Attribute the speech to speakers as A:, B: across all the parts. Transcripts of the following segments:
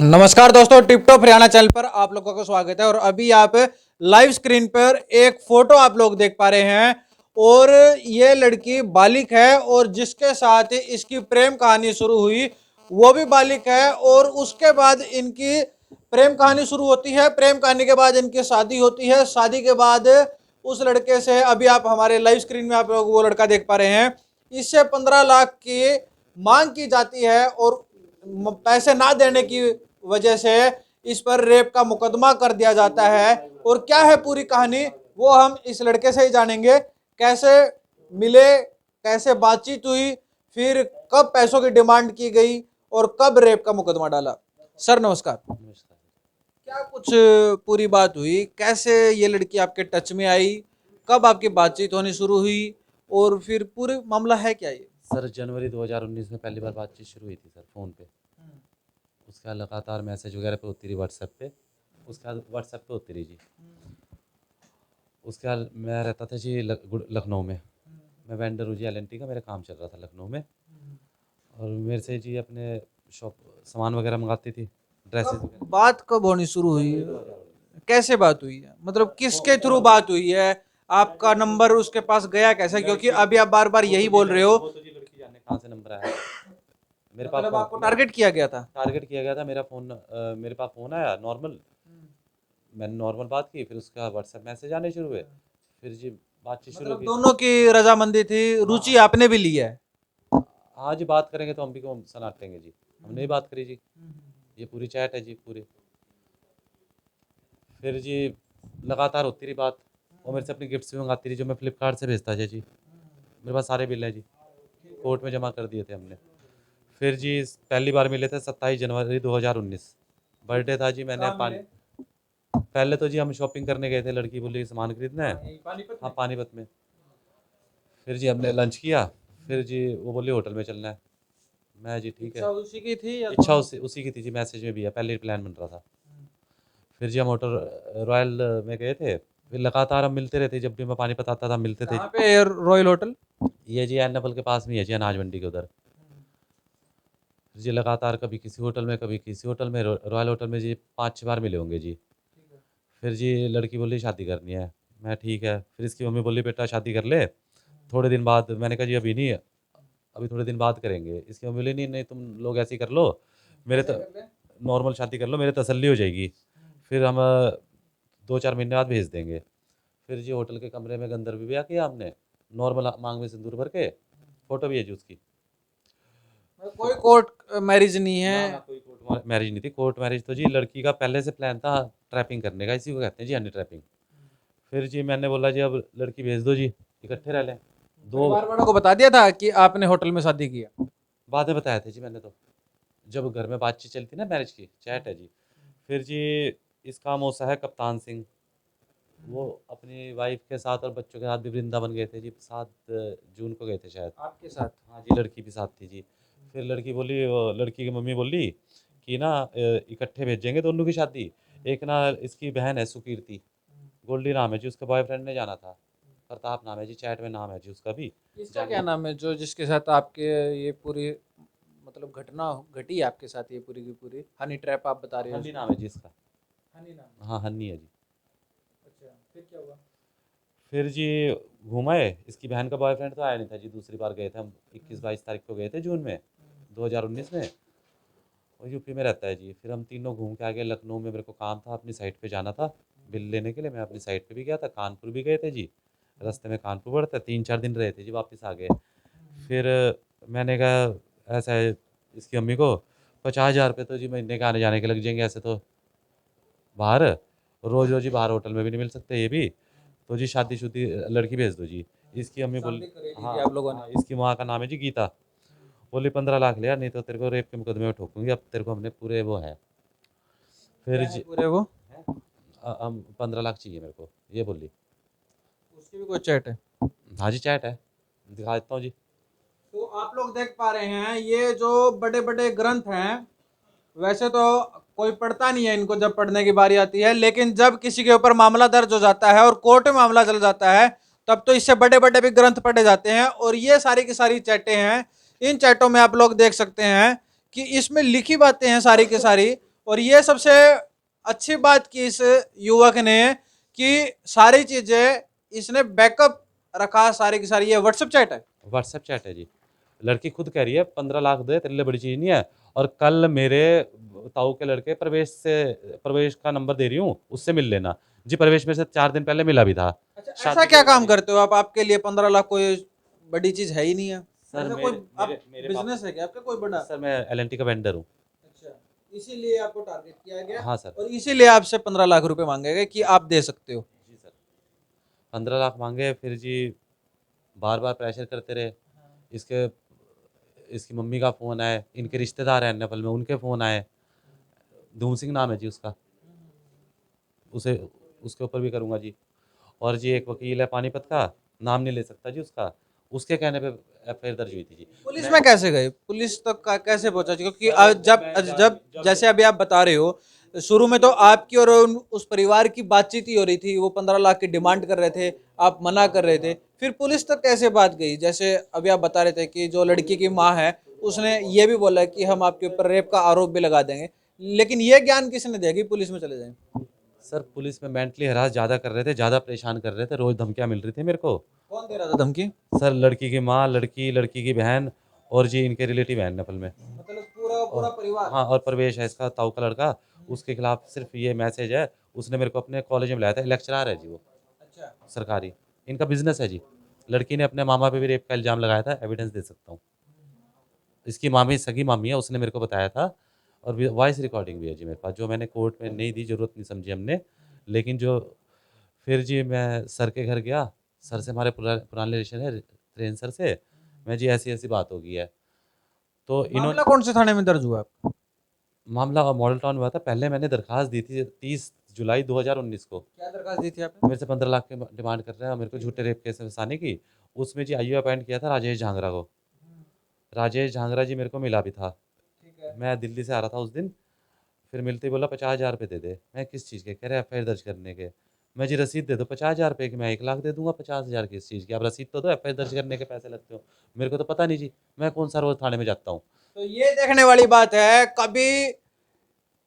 A: नमस्कार दोस्तों, tip top Haryana channel पर आप लोगों का स्वागत है। और अभी आप लाइव स्क्रीन पर एक फोटो आप लोग देख पा रहे हैं और ये लड़की बालिक है और जिसके साथ इसकी प्रेम कहानी शुरू हुई वो भी बालिक है। और उसके बाद इनकी प्रेम कहानी शुरू होती है, प्रेम कहानी के बाद इनकी शादी होती है। शादी के बाद उस लड़के से, अभी आप हमारे लाइव स्क्रीन में आप लोग वो लड़का देख पा रहे हैं, इससे 15 लाख की मांग की जाती है और पैसे ना देने की वजह से इस पर रेप का मुकदमा कर दिया जाता है। और क्या है पूरी कहानी वो हम इस लड़के से ही जानेंगे। कैसे मिले, कैसे बातचीत हुई, फिर कब पैसों की डिमांड की गई और कब रेप का मुकदमा डाला। सर नमस्कार।
B: नमस्कार।
A: क्या कुछ पूरी बात हुई, कैसे ये लड़की आपके टच में आई, कब आपकी बातचीत होनी शुरू हुई और फिर पूरे मामला है क्या ये?
B: सर जनवरी 2019 में पहली बार बातचीत शुरू हुई थी सर फ़ोन पे। उसके बाद लगातार मैसेज वगैरह पे होती रही व्हाट्सएप पे। उसके बाद व्हाट्सएप पे होती रही जी। उसके बाद मैं रहता था जी लखनऊ में। मैं वेंडर हूँ जी LNT का, मेरा काम चल रहा था लखनऊ में। और मेरे से जी अपने शॉप सामान वगैरह मंगाती थी, ड्रेसेस वगैरह।
A: बात कब होनी शुरू हुई, कैसे बात हुई है, मतलब किसके थ्रू बात हुई है? आपका नंबर उसके पास गया कैसे? क्योंकि अभी आप बार बार यही बोल रहे हो।
B: वो तो जी लड़की जाने कहाँ से नंबर आया मेरे पास।
A: मतलब आपको टारगेट किया गया था?
B: टारगेट किया गया था। मेरे पास फ़ोन आया नॉर्मल। मैंने नॉर्मल बात की, फिर उसका व्हाट्सएप मैसेज आने शुरू हुए। फिर जी बातचीत शुरू
A: मतलब
B: की।
A: दोनों की रजामंदी थी, रुचि आपने भी ली है?
B: हाँ जी, बात करेंगे तो हम भी क्यों सनाटेंगे जी। हमने भी बात करी जी। ये पूरी चैट है जी पूरी। फिर जी लगातार होती रही बात। वो मेरे से अपनी गिफ्ट्स भी मंगाती रही जो मैं फ्लिपकार्ट से भेजता था जी। मेरे पास सारे बिल हैं जी, कोर्ट में जमा कर दिए थे हमने। फिर जी पहली बार मिले थे 27 जनवरी 2019, बर्थडे था जी। मैंने पहले तो जी हम शॉपिंग करने गए थे, लड़की बोली सामान खरीदना है। हाँ, पानीपत में। फिर जी हमने लंच किया। फिर जी वो बोली होटल में चलना है। मैं जी ठीक है।
A: इच्छा उसी की थी या
B: इच्छा
A: दोनों
B: उसी की थी जी, मैसेज में भी है, पहले ही प्लान बन रहा था। फिर जी हम होटल रॉयल में गए थे। फिर लगातार हम मिलते रहते, जब भी मैं पानीपत आता था हम मिलते थे।
A: कहाँ पे रॉयल होटल?
B: ये जी एन के पास में ही है जी, अनाज मंडी के उधर। फिर जी लगातार कभी किसी होटल में, कभी किसी होटल में, रॉयल होटल में जी 5-6 बार मिले होंगे जी। फिर जी लड़की बोली शादी करनी है। मैं ठीक है। फिर इसकी मम्मी बोली बेटा शादी कर ले थोड़े दिन बाद। मैंने कहा जी अभी नहीं, अभी थोड़े दिन बाद करेंगे। इसकी मम्मी बोली नहीं नहीं, तुम लोग ऐसे ही कर लो, मेरे तो नॉर्मल शादी कर लो, मेरे तसल्ली हो जाएगी। फिर हम 2-4 महीने बाद भेज देंगे। फिर जी होटल के कमरे में गंदरव ब्याह किया हमने, नॉर्मल मांग में सिंदूर भर के। फ़ोटो भी है जी उसकी।
A: कोई कोर्ट मैरिज नहीं है?
B: ना कोई कोर्ट मैरिज नहीं थी। कोर्ट मैरिज तो जी लड़की का पहले से प्लान था ट्रैपिंग करने का, इसी को कहते हैं जी हनी ट्रैपिंग। फिर जी मैंने बोला जी अब लड़की भेज दो जी, इकट्ठे रह लें। दो
A: परिवार वालों को बता दिया था कि आपने होटल में शादी किया?
B: बाद में बताया था जी मैंने तो, जब घर में बातचीत चलती ना, मैरिज की चैट है जी। फिर जी इसका मौसा है कप्तान सिंह, वो अपनी वाइफ के साथ और बच्चों के साथ भी वृंदावन गए थे जी। 7 जून को गए थे शायद।
A: आपके साथ?
B: हाँ जी, लड़की भी साथ थी जी। फिर लड़की बोली, लड़की की मम्मी बोली कि ना इकट्ठे भेजेंगे दोनों की शादी। एक ना इसकी बहन है सुकीर्ति, गोल्डी नाम है जी, उसके बॉयफ्रेंड ने जाना था। प्रताप नाम है जी, चैट में नाम है जी उसका भी।
A: इसका क्या नाम है जो जिसके साथ आपके ये पूरी मतलब घटना घटी है आपके साथ, ये पूरी की पूरी हनी ट्रैप आप बता रहे हो?
B: हनी नाम है जी इसका।
A: हनी नाम?
B: हाँ, हनी है जी।
A: अच्छा, फिर क्या हुआ?
B: फिर जी घुमाए। इसकी बहन का बॉयफ्रेंड तो आया नहीं था जी, दूसरी बार गए थे हम, 21-22 तारीख को गए थे जून में 2019 में। और यूपी में रहता है जी। फिर हम तीनों घूम के आ गए लखनऊ में। मेरे को काम था, अपनी साइट पे जाना था बिल लेने के लिए। मैं अपनी साइट पे भी गया था, कानपुर भी गए थे जी। रास्ते में कानपुर पड़ता है, 3-4 दिन रहे थे जी, वापस आ गए। फिर मैंने कहा ऐसा है इसकी अम्मी को, 50,000 रुपये तो जी महीने के आने जाने के लग जाएंगे ऐसे तो बाहर, रोज़ रोज़ ही बाहर होटल में भी नहीं मिल सकते ये भी। तो जी शादी-शुदी लड़की भेज दो जी। इसकी अम्मी बोली,
A: शादी करेली थी
B: हाँ,
A: आप लोगों ने?
B: हाँ, इसकी माँ का नाम है जी गीता। बोली 15 लाख ले यार, नहीं तो तेरे को रेप के मुकदमे में ठोकूँगी। अब तेरे को हमने पूरे वो है। फिर
A: क्या है
B: जी
A: पूरे वो?
B: हम 15 लाख चाहिए मेरे को, ये बोली।
A: उसकी भी कोई चैट है?
B: हाँ जी, चैट है, दिखा देता हूँ जी।
A: तो आप लोग देख पा रहे हैं ये जो बड़े बड़े ग्रंथ हैं, वैसे तो कोई पढ़ता नहीं है इनको जब पढ़ने की बारी आती है, लेकिन जब किसी के ऊपर मामला दर्ज हो जाता है और कोर्ट में मामला चल जाता है तब तो इससे बड़े बड़े भी ग्रंथ पढ़े जाते हैं। और ये सारी की सारी चैटें हैं। इन चैटों में आप लोग देख सकते हैं कि इसमें लिखी बातें हैं सारी की सारी। और ये सबसे अच्छी बात की इस युवक ने कि सारी चीजें इसने बैकअप रखा, सारी की सारी। ये व्हाट्सएप चैट है।
B: व्हाट्सएप चैट है जी। लड़की खुद कह रही है 15 लाख दे, तेरे लिए बड़ी चीज़ नहीं है। और कल मेरे ताऊ के लड़के प्रवेश का नंबर दे रही हूँ, उससे मिल लेना। जी प्रवेश मेरे से 4 दिन पहले मिला भी था।
A: अच्छा, ऐसा
B: शादी
A: क्या
B: के
A: काम
B: बाद
A: करते हो आप? आपके लिए 15 लाख कोई बड़ी चीज है ही नहीं है।
B: सर
A: ऐसा कोई
B: मेरे
A: आप
B: मेरे मेरे
A: बिजनेस है क्या आपका कोई बड़ा?
B: सर मैं एल&टी का वेंडर हूँ।
A: अच्छा, इसीलिए आपको टारगेट किया गया
B: हाँ सर।
A: और इसीलिए आपसे 15 लाख रुपए मांगे गए कि आप दे सकते हो।
B: जी सर। 15 लाख मांगे, फिर जी बार बार प्रेशर करते रहे। इसके इसकी मम्मी का फ़ोन आए, इनके रिश्तेदार हैं नेपाल में, उनके फ़ोन आए। धूम सिंह नाम है जी उसका। उसे उसके ऊपर भी करूँगा जी। और जी एक वकील है पानीपत का, नाम नहीं ले सकता जी उसका, उसके कहने पे एफआईआर दर्ज हुई थी जी।
A: पुलिस
B: मैं
A: में कैसे गए? पुलिस तक कैसे पहुंचा? क्योंकि
B: सर
A: जब
B: मैं
A: जब
B: जब
A: जैसे अभी आप बता रहे हो, शुरू में तो आपकी और उस परिवार की बातचीत ही हो रही थी, वो 15 लाख की डिमांड कर रहे थे, आप मना कर रहे थे, फिर पुलिस तक कैसे बात गई? जैसे अभी आप बता रहे थे कि जो लड़की की माँ है उसने ये भी बोला कि हम आपके ऊपर रेप का आरोप भी लगा देंगे, लेकिन ये ज्ञान किसने दिया कि पुलिस में चले जाएं?
B: सर पुलिस में मेंटली हरास ज़्यादा कर रहे थे, ज़्यादा परेशान कर रहे थे, रोज़ धमकियाँ मिल रही थी मेरे को।
A: कौन दे रहा था धमकी?
B: सर लड़की की माँ, लड़की की बहन और जी इनके रिलेटिव हैं नेपाल में।
A: मतलब पूरा पूरा
B: और
A: परिवार?
B: हाँ, और प्रवेश है इसका ताऊ का लड़का, उसके खिलाफ सिर्फ ये मैसेज है। उसने मेरे को अपने कॉलेज में बुलाया था, लेक्चरर है जी वो
A: अच्छा।
B: सरकारी। इनका बिजनेस है जी। लड़की ने अपने मामा पे भी रेप का इल्ज़ाम लगाया था, एविडेंस दे सकता हूँ। इसकी मामी सगी मामी है, उसने मेरे को बताया था। और वॉइस रिकॉर्डिंग भी है जी मेरे पास, जो मैंने कोर्ट में नहीं दी, ज़रूरत नहीं समझी हमने। लेकिन जो फिर जी मैं सर के घर गया, सर से हमारे पुराने रिलेशन है त्रेन सर से। मैं जी ऐसी-ऐसी बात हो गई है। तो
A: मामला
B: इन्होंने
A: कौन से थाने में दर्ज हुआ आपका?
B: मामला मॉडल टाउन में हुआ था। पहले मैंने दरख़्वास्त दी थी 30 जुलाई 2019 को।
A: क्या दरखास्त दी थी आपने?
B: मेरे से 15 लाख की डिमांड कर रहे हैं और मेरे को झूठे रेप केस में फँसाने की। उसमें जी आईओ अपॉइंट किया था राजेश झांगरा को। राजेश झांगरा जी मेरे को मिला भी था।
A: ठीक है।
B: मैं दिल्ली से आ रहा था उस दिन। फिर मिलते ही बोला 50,000 रुपए दे दे। मैं किस चीज़ के? कह रहे एफआईआर दर्ज करने के। मैं जी रसीद दे दो 50,000 रुपए की, मैं 1 लाख दे दूँगा। 50,000 किस चीज़ की? आप रसीद तो दो, एफआईआर दर्ज करने के पैसे लगते हो। मेरे को तो पता नहीं जी, मैं कौन-सा रोज़ थाने में जाता हूँ।
A: तो ये देखने वाली बात है, कभी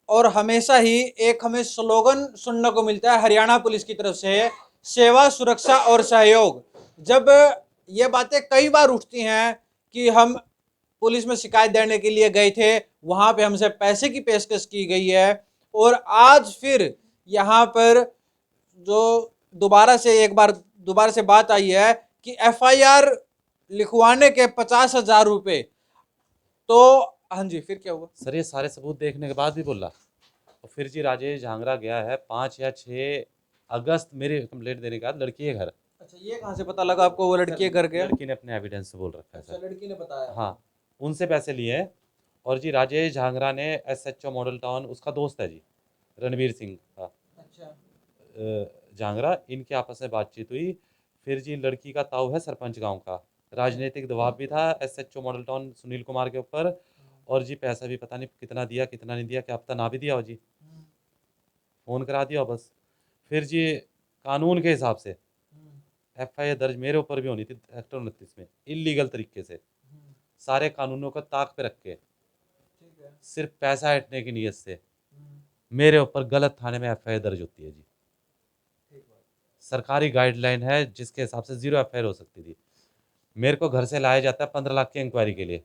A: और हमेशा ही एक हमें स्लोगन सुनने को मिलता है हरियाणा पुलिस की तरफ से, सेवा सुरक्षा और सहयोग। जब ये बातें कई बार उठती हैं कि हम पुलिस में शिकायत देने के लिए गए थे, वहां पे हमसे पैसे की पेशकश की गई है, और आज फिर यहाँ पर जो दोबारा से बात आई है कि एफआईआर लिखवाने के 50,000 रुपए। तो हाँ जी, फिर क्या हुआ?
B: सर ये सारे सबूत देखने के बाद भी बोला। और फिर जी राजेश झांगरा गया है 5 या 6 अगस्त मेरी कंप्लेंट देने के बाद लड़की के घर।
A: अच्छा, ये कहाँ से पता लगा आपको वो लड़की के घर गया?
B: लड़की ने अपने एविडेंस से बोल रखा है
A: अच्छा,
B: सर।
A: लड़की ने बताया।
B: हाँ, उनसे पैसे लिए हैं। और जी राजेश झांगरा ने एसएचओ मॉडल टाउन, उसका दोस्त है जी रणवीर सिंह का
A: अच्छा।
B: झांगरा, इनके आपस में बातचीत हुई। फिर जी लड़की का ताऊ है सरपंच गांव का। राजनीतिक दबाव भी था SHO model town Sunil Kumar के ऊपर। और जी पैसा भी पता नहीं कितना दिया कितना नहीं दिया, क्या पता ना भी दिया हो जी। फ़ोन करा दिया बस। फिर जी कानून के हिसाब से एफआईआर दर्ज मेरे ऊपर भी होनी थी एक्ट 29 में, इलीगल तरीके से, सारे कानूनों को ताक पे रख के, सिर्फ पैसा हटने की नीयत से मेरे ऊपर गलत थाने में एफआईआर दर्ज होती है जी। सरकारी गाइडलाइन है जिसके हिसाब से 0 एफआईआर हो सकती थी। मेरे को घर से लाया जाता है 15 लाख की इंक्वायरी के लिए।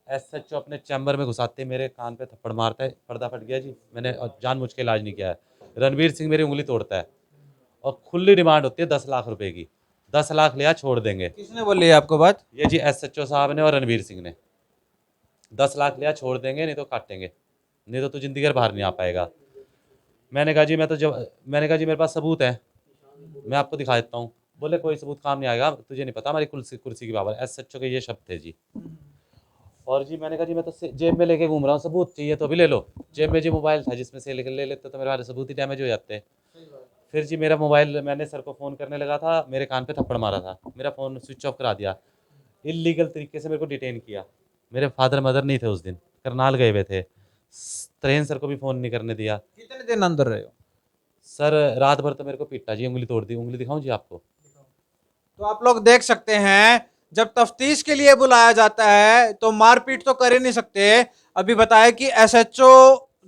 B: एसएचओ अपने चैम्बर में घुसाते मेरे कान पे थप्पड़ मारता है, पर्दा फट गया जी। मैंने जानबूझ के इलाज नहीं किया है। रणवीर सिंह मेरी उंगली तोड़ता है। और खुली डिमांड होती है 10 लाख रुपए की। 10 लाख लिया छोड़ देंगे।
A: किसने बोली है आपको बात?
B: ये जी एसएचओ साहब ने और रणवीर सिंह ने। 10 लाख लिया छोड़ देंगे, नहीं तो काटेंगे, नहीं तो तू जिंदगी भर बाहर नहीं आ पाएगा। मैंने कहा जी मैंने कहा जी मेरे पास सबूत है, मैं आपको दिखा देता हूँ। बोले कोई सबूत काम नहीं आएगा, तुझे नहीं पता हमारी कुर्सी की पावर। एसएचओ के ये शब्द थे जी। और जी मैंने कहा जी मैं तो जेब में लेके घूम रहा हूँ, सबूत चाहिए तो अभी ले लो। जेब में जी मोबाइल था जिसमें से ले लेते तो मेरे वाले सबूत ही डैमेज हो जाते। फिर जी मेरा मोबाइल, मैंने सर को फ़ोन करने लगा था, मेरे कान पे थप्पड़ मारा था, मेरा फ़ोन स्विच ऑफ करा दिया। इलीगल तरीके से मेरे को डिटेन किया। मेरे फादर मदर नहीं थे उस दिन, करनाल गए हुए थे। त्रेन सर को भी फ़ोन नहीं करने दिया।
A: कितने दिन अंदर रहे हो?
B: सर रात भर तो मेरे को पीटा जी, उंगली तोड़ दी। उंगली दिखाऊं जी आपको?
A: तो आप लोग देख सकते हैं, जब तफ्तीश के लिए बुलाया जाता है तो मारपीट तो कर ही नहीं सकते। अभी बताया कि एसएचओ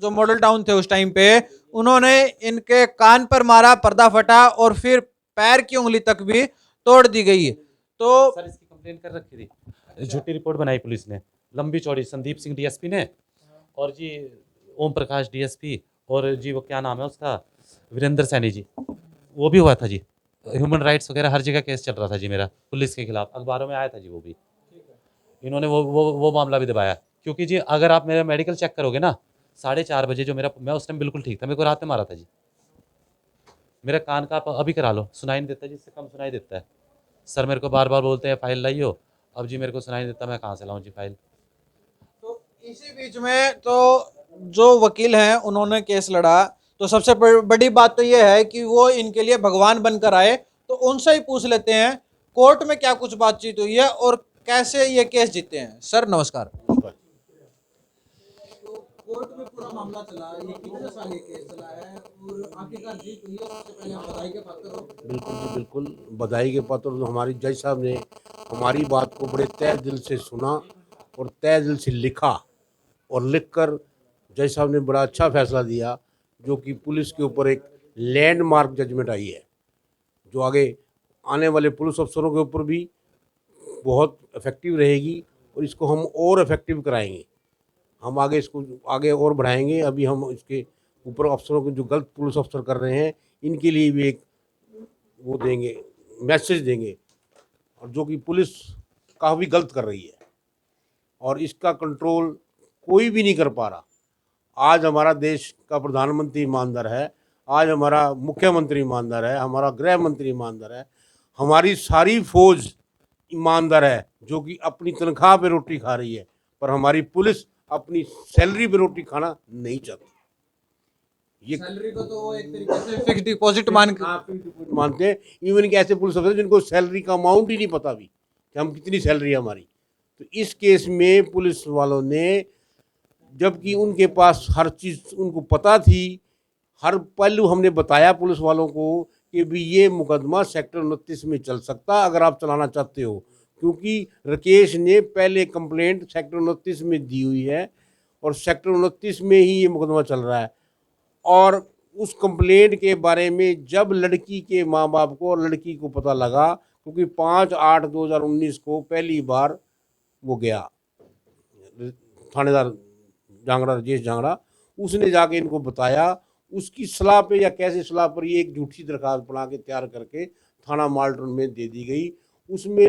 A: जो मॉडल टाउन थे उस टाइम पे, उन्होंने इनके कान पर मारा, पर्दा फटा और फिर पैर की उंगली तक भी तोड़ दी गई। तो
B: सर इसकी कंप्लेन कर रखी थी, झूठी रिपोर्ट बनाई पुलिस ने लंबी चौड़ी, संदीप सिंह डीएसपी ने, और जी ओम प्रकाश डीएसपी, और जी वो क्या नाम है उसका, वीरेंद्र सैनी जी, वो भी हुआ था जी। ह्यूमन राइट्स वगैरह हर जगह केस चल रहा था जी मेरा पुलिस के खिलाफ, अखबारों में आया था जी वो भी। इन्होंने वो मामला भी दबाया, क्योंकि जी अगर आप मेरा मेडिकल चेक करोगे ना, 4:30 बजे जो मेरा, मैं उस टाइम बिल्कुल ठीक था, मेरे को रात में मारा था जी। मेरा कान का आप अभी करा लो, सुनाई नहीं देता जी, इससे कम सुनाई देता है। सर मेरे को बार बार बोलते हैं फाइल लाइयो, अब जी मेरे को सुनाई नहीं देता, मैं कहाँ से लाऊं जी फाइल।
A: तो इसी बीच में तो जो वकील हैं उन्होंने केस लड़ा, तो सबसे बड़ी बात तो ये है कि वो इनके लिए भगवान बनकर आए। तो उनसे ही पूछ लेते हैं कोर्ट में क्या कुछ बातचीत हुई है और कैसे ये केस जीते हैं। सर नमस्कार। तो कोर्ट में पूरा मामला चला, ये कितने साल ये केस चला है और आखिरकार जीत हुई है, सबसे पहले आप बधाई के पात्र हो।
C: बिल्कुल जी बिल्कुल, बधाई के पात्र। तो हमारी जज साहब ने हमारी बात को बड़े तहे दिल से सुना और तहे दिल से लिखा, और लिखकर जज साहब ने बड़ा अच्छा फैसला दिया, जो कि पुलिस के ऊपर एक लैंडमार्क जजमेंट आई है, जो आगे आने वाले पुलिस अफसरों के ऊपर भी बहुत इफेक्टिव रहेगी, और इसको हम और इफेक्टिव कराएंगे। हम आगे इसको आगे और बढ़ाएंगे। अभी हम इसके ऊपर अफसरों को, जो गलत पुलिस अफसर कर रहे हैं, इनके लिए भी एक वो देंगे, मैसेज देंगे, और जो कि पुलिस काफ़ी गलत कर रही है और इसका कंट्रोल कोई भी नहीं कर पा रहा। आज हमारा देश का प्रधानमंत्री ईमानदार है, आज हमारा मुख्यमंत्री ईमानदार है, हमारा गृह मंत्री ईमानदार है, हमारी सारी फौज ईमानदार है, जो कि अपनी तनख्वाह पे रोटी खा रही है, पर हमारी पुलिस अपनी सैलरी पे रोटी खाना नहीं चाहती। ये
A: सैलरी को तो वो एक तरीके से फिक्स डिपॉजिट
C: मानते हैं। इवन कि ऐसे पुलिस अफसर जिनको सैलरी का अमाउंट ही नहीं पता भी कि हम कितनी सैलरी है हमारी। तो इस केस में पुलिस वालों ने, जबकि उनके पास हर चीज़ उनको पता थी, हर पहलू हमने बताया पुलिस वालों को कि भी ये मुकदमा सेक्टर 29 में चल सकता अगर आप चलाना चाहते हो, क्योंकि राकेश ने पहले कंप्लेंट सेक्टर 29 में दी हुई है और सेक्टर 29 में ही ये मुकदमा चल रहा है। और उस कंप्लेंट के बारे में जब लड़की के माँ बाप को और लड़की को पता लगा, क्योंकि 5/8/2019 को पहली बार वो गया थानेदार जांगड़ा, राजेश जांगड़ा, उसने जाके इनको बताया, उसकी सलाह पे या कैसे सलाह पर ये एक झूठी दरखास्त बना के तैयार करके थाना माल्टन में दे दी गई। उसमें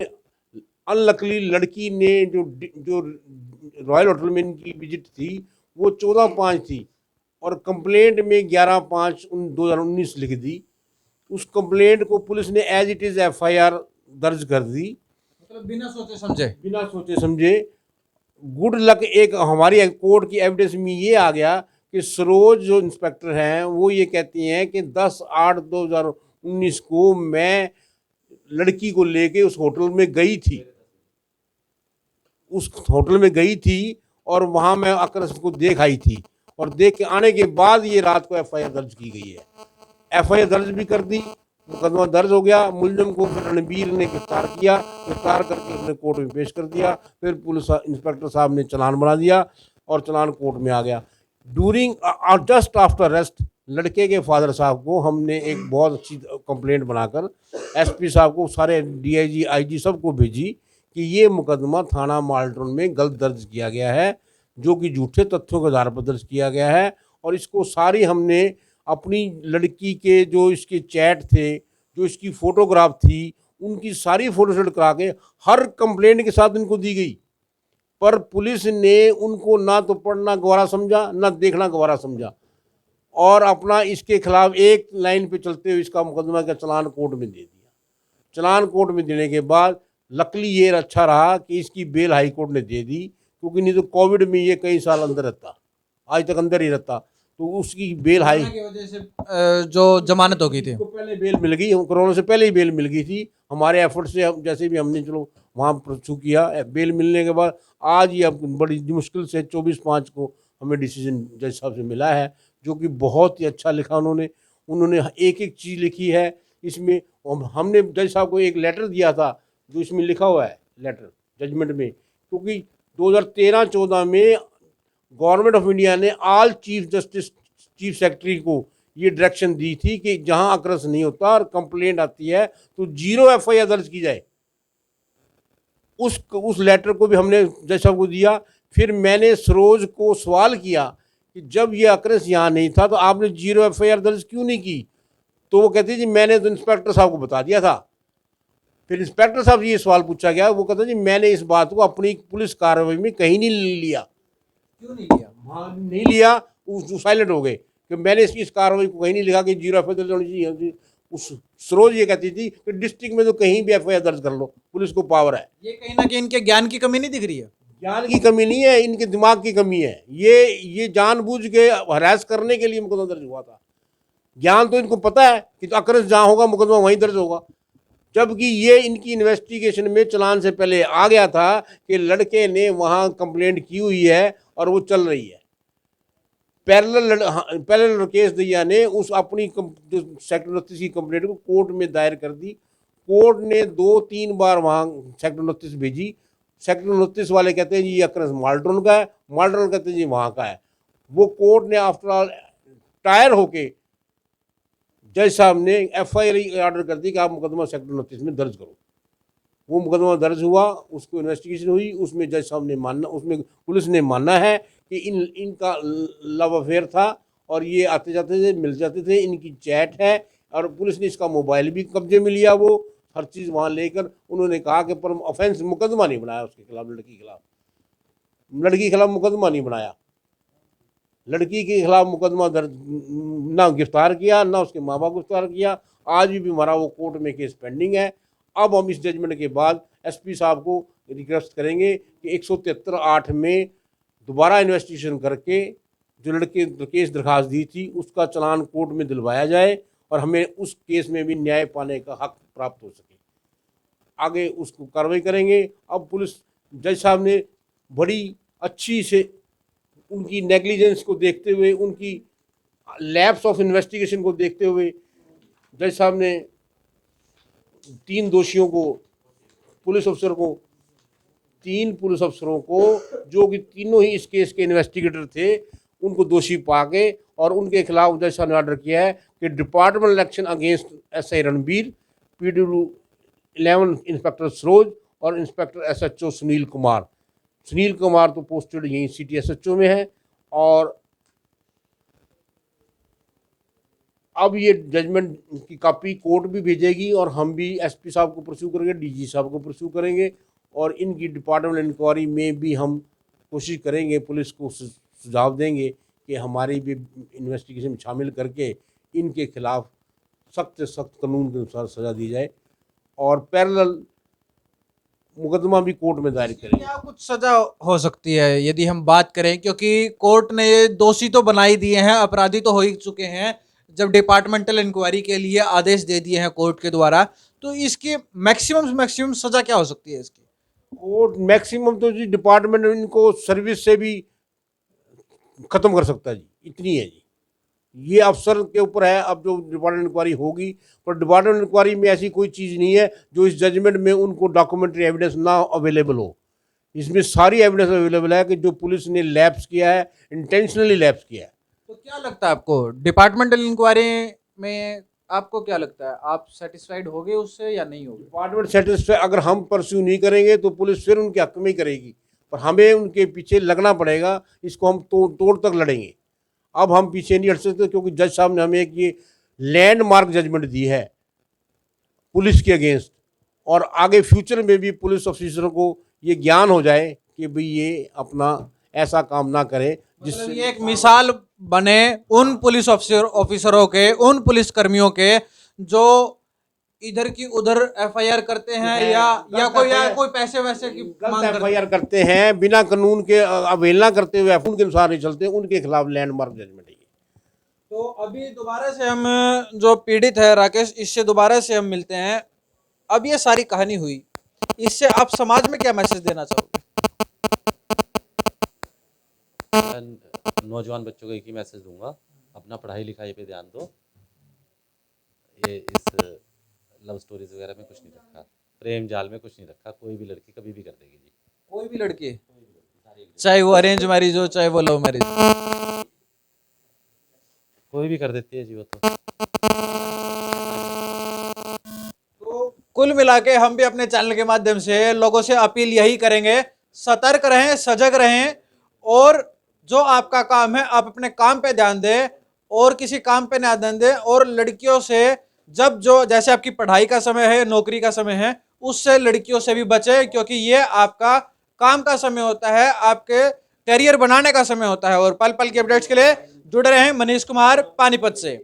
C: अनलकली लड़की ने जो रॉयल होटल में इनकी विजिट थी वो 14/5 थी, और कंप्लेंट में 11/5/2019 लिख दी। उस कंप्लेंट को पुलिस ने एज इट इज़ FIR दर्ज कर दी,
A: मतलब बिना सोचे समझे।
C: गुड लक एक हमारी कोर्ट की एविडेंस में ये आ गया कि सरोज जो इंस्पेक्टर हैं वो ये कहती हैं कि 10/8/2019 को मैं लड़की को लेके उस होटल में गई थी, और वहाँ मैं आकर उसको देख आई थी, और देख के आने के बाद ये रात को FIR दर्ज की गई है। FIR दर्ज भी कर दी, मुकदमा दर्ज हो गया। मुलजिम को फिर रणबीर ने गिरफ्तार किया, गिरफ्तार करके उसने कोर्ट में पेश कर दिया। फिर पुलिस इंस्पेक्टर साहब ने चालान बना दिया और चालान कोर्ट में आ गया। ड्यूरिंग जस्ट आफ्टर अरेस्ट लड़के के फादर साहब को हमने एक बहुत अच्छी कंप्लेंट बनाकर SP साहब को, सारे DIG IG सबको भेजी कि ये मुकदमा थाना माल्टन में गलत दर्ज किया गया है, जो कि झूठे तथ्यों के आधार पर दर्ज किया गया है। और इसको सारी हमने अपनी लड़की के जो इसके चैट थे, जो इसकी फ़ोटोग्राफ थी, उनकी सारी फोटोशूट करा के हर कंप्लेंट के साथ इनको दी गई, पर पुलिस ने उनको ना तो पढ़ना गवारा समझा, ना देखना गवारा समझा, और अपना इसके खिलाफ एक लाइन पे चलते हुए इसका मुकदमा का चालान कोर्ट में दे दिया। चालान कोर्ट में देने के बाद लकली ये अच्छा रहा कि इसकी बेल हाई कोर्ट ने दे दी, क्योंकि नहीं तो कोविड में ये कई साल अंदर रहता, आज तक अंदर ही रहता। तो उसकी बेल हाई
A: की वजह से जो जमानत हो गई थी,
C: उसको पहले बेल मिल गई, कोरोना से पहले ही बेल मिल गई थी। हमारे एफर्ट से हम जैसे भी हमने चलो वहाँ परसू किया, बेल मिलने के बाद आज ही अब बड़ी मुश्किल से 24/5 को हमें डिसीजन जज साहब से मिला है, जो कि बहुत ही अच्छा लिखा उन्होंने एक एक चीज़ लिखी है इसमें। हमने जज साहब को एक लेटर दिया था जो इसमें लिखा हुआ है लेटर जजमेंट में, क्योंकि 2013-14 में गवर्नमेंट ऑफ इंडिया ने all chief justice, chief secretary को ये डायरेक्शन दी थी कि जहां अक्रस नहीं होता और कंप्लेंट आती है तो 0 एफआईआर दर्ज की जाए। उस लेटर को भी हमने जज साहब को दिया। फिर मैंने सरोज को सवाल किया कि जब ये अक्रस यहाँ नहीं था तो आपने 0 एफआईआर दर्ज क्यों नहीं की? तो वो कहती जी मैंने तो इंस्पेक्टर साहब को बता दिया था। फिर इंस्पेक्टर साहब से ये सवाल पूछा गया, वो कहता जी मैंने इस बात को अपनी पुलिस कार्रवाई में कहीं नहीं लिया।
A: क्यों नहीं लिया?
C: हाँ, नहीं लिया, साइलेंट हो गए कि मैंने इस कार्रवाई को कहीं नहीं लिखा कि 0 एफआईआर दर्ज होनी चाहिए। उस सरोज ये कहती थी कि डिस्ट्रिक्ट में तो कहीं भी एफआईआर दर्ज कर लो, पुलिस को पावर है।
A: ये कहीं ना कहीं इनके ज्ञान की कमी नहीं दिख रही है?
C: ज्ञान की कमी नहीं है, इनके दिमाग की कमी है। ये जानबूझ के हरास करने के लिए मुकदमा दर्ज हुआ था। ज्ञान तो इनको पता है कि तो अक्रस जहाँ होगा मुकदमा वहीं दर्ज होगा, जबकि ये इनकी इन्वेस्टिगेशन में चलान से पहले आ गया था कि लड़के ने वहाँ कंप्लेंट की हुई है और वो चल रही है। पैरेलल केस दैया ने उस अपनी जो सेक्टर 29 की कंप्लेंट को कोर्ट में दायर कर दी। कोर्ट ने 2-3 बार वहाँ सेक्टर 29 भेजी। सेक्टर 29 वाले कहते हैं जी ये अक्रस माल्टोन का है, माल्टोन कहते हैं जी वहाँ का है। वो कोर्ट ने आफ्टर ऑल टायर होके जज साहब ने एफआईआर ऑर्डर कर दी कि आप मुकदमा सेक्टर 29 में दर्ज करो। वो मुकदमा दर्ज हुआ, उसको इन्वेस्टिगेशन हुई, उसमें जज साहब ने माना, उसमें पुलिस ने माना है कि इनका लव अफेयर था और ये आते जाते थे, मिल जाते थे, इनकी चैट है। और पुलिस ने इसका मोबाइल भी कब्जे में लिया, वो हर चीज़ वहाँ लेकर उन्होंने कहा कि पर ऑफेंस मुकदमा नहीं बनाया उसके खिलाफ, लड़की के खिलाफ मुकदमा नहीं बनाया। लड़की के खिलाफ मुकदमा दर्ज ना गिरफ्तार किया, ना उसके माँ बाप गिरफ्तार किया। आज भी हमारा वो कोर्ट में केस पेंडिंग है। अब हम इस जजमेंट के बाद एसपी साहब को रिक्वेस्ट करेंगे कि 173(8) में दोबारा इन्वेस्टिगेशन करके जो लड़के केस दरखास्त दी थी उसका चालान कोर्ट में दिलवाया जाए और हमें उस केस में भी न्याय पाने का हक प्राप्त हो सके। आगे उसको कार्रवाई करेंगे। अब पुलिस जज साहब ने बड़ी अच्छी से उनकी नेग्लिजेंस को देखते हुए, उनकी लैप्स ऑफ इन्वेस्टिगेशन को देखते हुए जज साहब ने 3 दोषियों को, पुलिस अफसरों को जो कि तीनों ही इस केस के इन्वेस्टिगेटर थे, उनको दोषी पाके और उनके खिलाफ जज साहब ने ऑर्डर किया है कि departmental action against SI Ranbir, PW11 inspector Saroj और इंस्पेक्टर SHO सुनील कुमार तो पोस्टेड यहीं सिटी SHO में है। और अब ये जजमेंट की कॉपी कोर्ट भी भेजेगी और हम भी एसपी साहब को परस्यू करेंगे, DG साहब को परस्यू करेंगे और इनकी डिपार्टमेंट इंक्वायरी में भी हम कोशिश करेंगे, पुलिस को सुझाव देंगे कि हमारी भी इन्वेस्टिगेशन में शामिल करके इनके खिलाफ सख्त से सख्त कानून के अनुसार सज़ा दी जाए और पैरेलल मुकदमा भी कोर्ट में दायर करेंगे।
A: क्या कुछ सजा हो सकती है यदि हम बात करें, क्योंकि कोर्ट ने ये दोषी तो बना ही दिए हैं, अपराधी तो हो ही चुके हैं जब डिपार्टमेंटल इंक्वायरी के लिए आदेश दे दिए हैं कोर्ट के द्वारा, तो इसकी मैक्सिमम सजा क्या हो सकती है इसकी?
C: कोर्ट मैक्सिमम तो जी डिपार्टमेंट इनको सर्विस से भी खत्म कर सकता है जी, इतनी है जी। ये अफसर के ऊपर है अब जो डिपार्टमेंट इंक्वायरी होगी, पर डिपार्टमेंट इंक्वायरी में ऐसी कोई चीज़ नहीं है जो इस जजमेंट में उनको डॉक्यूमेंट्री एविडेंस ना अवेलेबल हो। इसमें सारी एविडेंस अवेलेबल है कि जो पुलिस ने लैप्स किया है, इंटेंशनली लैप्स किया है।
A: तो क्या लगता है आपको डिपार्टमेंटल इंक्वायरी में, आपको क्या लगता है, आप सेटिस्फाइड होगे उससे या नहीं होगे?
C: डिपार्टमेंट सेटिस्फाई अगर हम परस्यू नहीं करेंगे तो पुलिस फिर उनके हक में ही करेगी, पर हमें उनके पीछे लगना तोड़ इसको हम तोड़ तक लड़ेंगे। अब हम पीछे नहीं हट सकते क्योंकि जज साहब ने हमें एक ये लैंडमार्क जजमेंट दी है पुलिस के अगेंस्ट, और आगे फ्यूचर में भी पुलिस ऑफिसरों को ये ज्ञान हो जाए कि भाई ये अपना ऐसा काम ना करें
A: मतलब ये एक मिसाल बने उन पुलिस ऑफिसरों के, उन पुलिस कर्मियों के जो इधर की उधर FIR करते हैं या कोई पैसे वैसे की मांग करते हैं,
C: FIR करते हैं, बिना कानून के अवहेलना करते हुए कानून के अनुसार नहीं चलते, उनके खिलाफ लैंडमार्क जजमेंट है।
A: तो अभी दोबारा से हम जो पीड़ित है राकेश, इससे दोबारा से हम मिलते हैं। अब ये सारी कहानी हुई, इससे आप समाज में क्या मैसेज देना चाहोगे?
B: नौजवान बच्चों को एक ही मैसेज दूंगा, अपना पढ़ाई लिखाई पे ध्यान दो। ये इस लव स्टोरीज वगैरह में कुछ नहीं रखा, प्रेम जाल में कुछ नहीं रखा, कोई भी लड़की कभी भी कर देगी जी,
A: कोई भी लड़की। चाहे वो अरेंज मैरिज हो चाहे वो लव मैरिज।
B: कोई भी कर देती है जी वो तो।
A: कुल मिला के हम भी अपने चैनल के माध्यम से लोगों से अपील यही करेंगे, सतर्क रहें, सजग रहें, और जो आपका काम है आप अपने काम पे ध्यान दें और किसी काम पे ना ध्यान दें। और लड़कियों से जब जो जैसे आपकी पढ़ाई का समय है, नौकरी का समय है, उससे लड़कियों से भी बचें, क्योंकि ये आपका काम का समय होता है, आपके करियर बनाने का समय होता है। और पल पल की अपडेट्स के लिए जुड़े रहें मनीष कुमार पानीपत से।